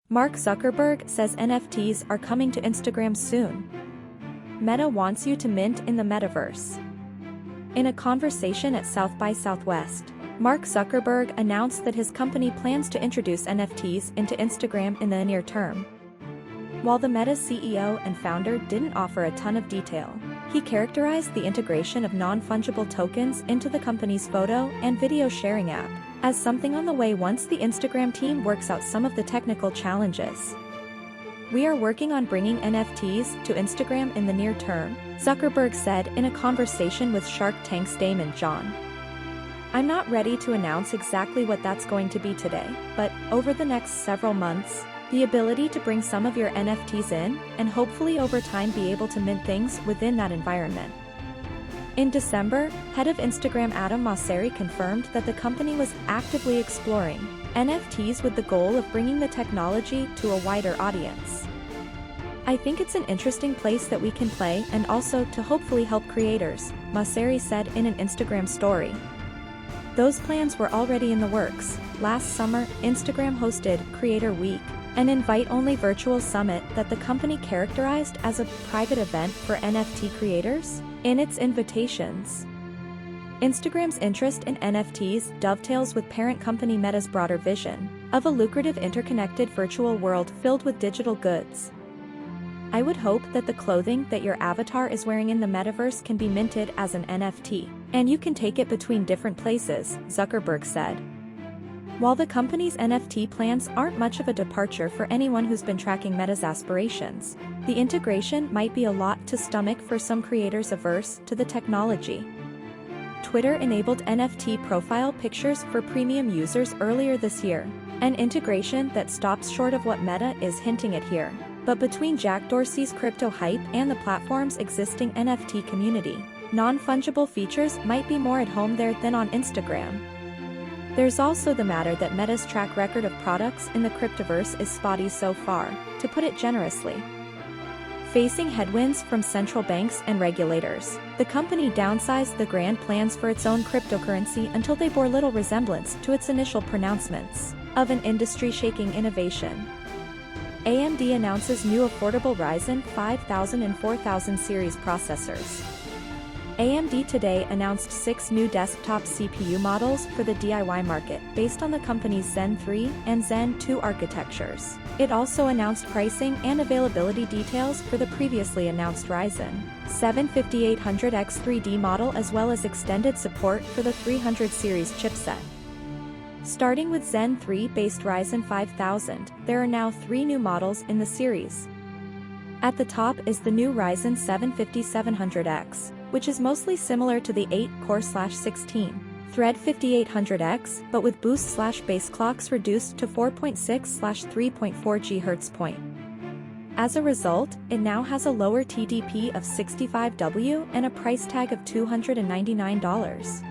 Mark Zuckerberg says NFTs are coming to Instagram soon. Meta wants you to mint in the metaverse. In a conversation at South by Southwest, Mark Zuckerberg announced that his company plans to introduce NFTs into Instagram in the near term. While the Meta CEO and founder didn't offer a ton of detail, he characterized the integration of non-fungible tokens into the company's photo and video sharing app as something on the way once the Instagram team works out some of the technical challenges. "We are working on bringing NFTs to Instagram in the near term," Zuckerberg said in a conversation with Shark Tank's Damon John. "I'm not ready to announce exactly what that's going to be today, but over the next several months, the ability to bring some of your NFTs in, and hopefully over time be able to mint things within that environment." In December, head of Instagram Adam Mosseri confirmed that the company was actively exploring NFTs with the goal of bringing the technology to a wider audience. "I think it's an interesting place that we can play and also to hopefully help creators," Mosseri said in an Instagram story. Those plans were already in the works. Last summer, Instagram hosted Creator Week, an invite-only virtual summit that the company characterized as a private event for NFT creators. In its invitations, Instagram's interest in NFTs dovetails with parent company Meta's broader vision of a lucrative interconnected virtual world filled with digital goods. "I would hope that the clothing that your avatar is wearing in the metaverse can be minted as an NFT, and you can take it between different places," Zuckerberg said. While the company's NFT plans aren't much of a departure for anyone who's been tracking Meta's aspirations, the integration might be a lot to stomach for some creators averse to the technology. Twitter enabled NFT profile pictures for premium users earlier this year, an integration that stops short of what Meta is hinting at here. But between Jack Dorsey's crypto hype and the platform's existing NFT community, non-fungible features might be more at home there than on Instagram. There's also the matter that Meta's track record of products in the cryptoverse is spotty so far, to put it generously. Facing headwinds from central banks and regulators, the company downsized the grand plans for its own cryptocurrency until they bore little resemblance to its initial pronouncements of an industry-shaking innovation. AMD announces new affordable Ryzen 5000 and 4000 series processors. AMD today announced 6 new desktop CPU models for the DIY market based on the company's Zen 3 and Zen 2 architectures. It also announced pricing and availability details for the previously announced Ryzen 7 5800X 3D model as well as extended support for the 300 series chipset. Starting with Zen 3-based Ryzen 5000, there are now 3 new models in the series. At the top is the new Ryzen 7 5700X, which is mostly similar to the 8-core/16 thread 5800X, but with boost/base clocks reduced to 4.6/3.4 GHz. As a result, it now has a lower TDP of 65W and a price tag of $299.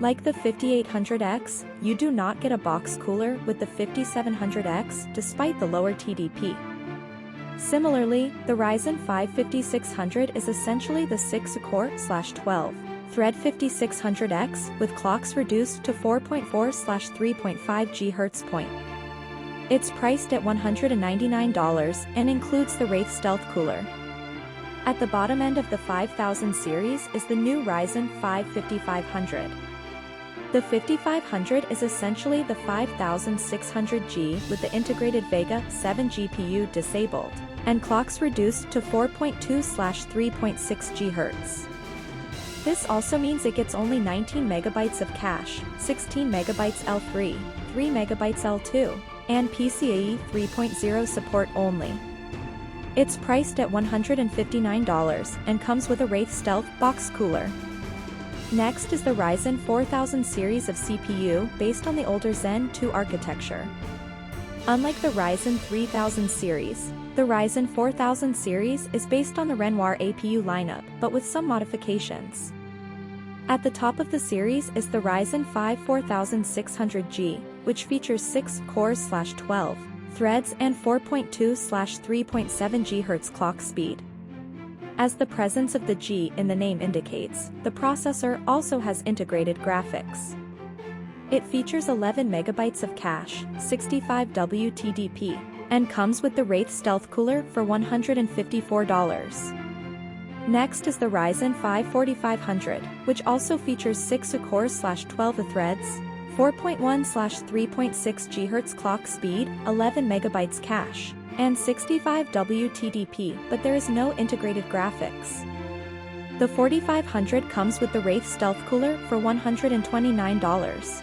Like the 5800X, you do not get a box cooler with the 5700X despite the lower TDP. Similarly, the Ryzen 5 5600 is essentially the 6-core/12 thread 5600X with clocks reduced to 4.4/3.5 GHz. It's priced at $199 and includes the Wraith Stealth cooler. At the bottom end of the 5000 series is the new Ryzen 5 5500. The 5500 is essentially the 5600G with the integrated Vega 7 GPU disabled, and clocks reduced to 4.2/3.6 GHz. This also means it gets only 19 MB of cache, 16 MB L3, 3 MB L2, and PCIe 3.0 support only. It's priced at $159 and comes with a Wraith Stealth box cooler. Next is the Ryzen 4000 series of CPU based on the older Zen 2 architecture. Unlike the Ryzen 3000 series, the Ryzen 4000 series is based on the Renoir APU lineup but with some modifications. At the top of the series is the Ryzen 5 4600G, which features 6 cores/12 threads and 4.2/3.7 GHz clock speed. As the presence of the G in the name indicates, the processor also has integrated graphics. It features 11 MB of cache, 65W TDP, and comes with the Wraith Stealth Cooler for $154. Next is the Ryzen 5 4500, which also features 6 cores/12 threads, 4.1/3.6 GHz clock speed, 11 MB cache, and 65 WTDP, but there is no integrated graphics. The 4500 comes with the Wraith Stealth Cooler for $129.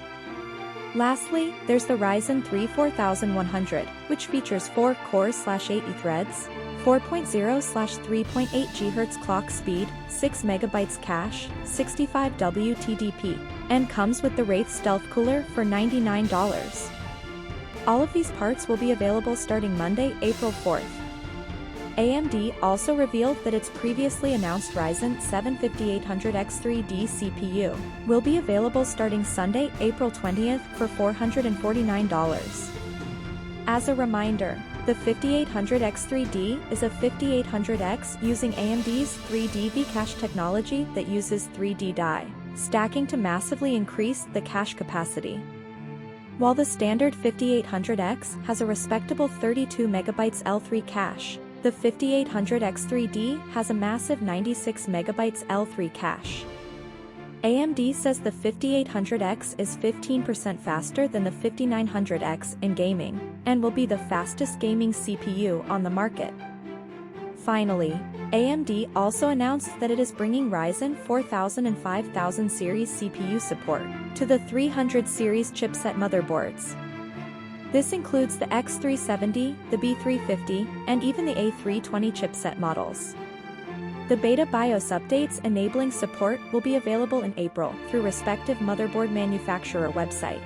Lastly, there's the Ryzen 3 4100, which features 4 cores/8 threads, 4.0/3.8 GHz clock speed, 6 MB cache, 65 WTDP, and comes with the Wraith Stealth Cooler for $99. All of these parts will be available starting Monday, April 4th. AMD also revealed that its previously announced Ryzen 7 5800X3D CPU will be available starting Sunday, April 20th for $449. As a reminder, the 5800X3D is a 5800X using AMD's 3D V-Cache technology that uses 3D die stacking to massively increase the cache capacity. While the standard 5800X has a respectable 32 MB L3 cache, the 5800X3D has a massive 96 MB L3 cache. AMD says the 5800X is 15% faster than the 5900X in gaming, and will be the fastest gaming CPU on the market. Finally, AMD also announced that it is bringing Ryzen 4000 and 5000 series CPU support to the 300 series chipset motherboards. This includes the X370, the B350, and even the A320 chipset models. The beta BIOS updates enabling support will be available in April through respective motherboard manufacturer website.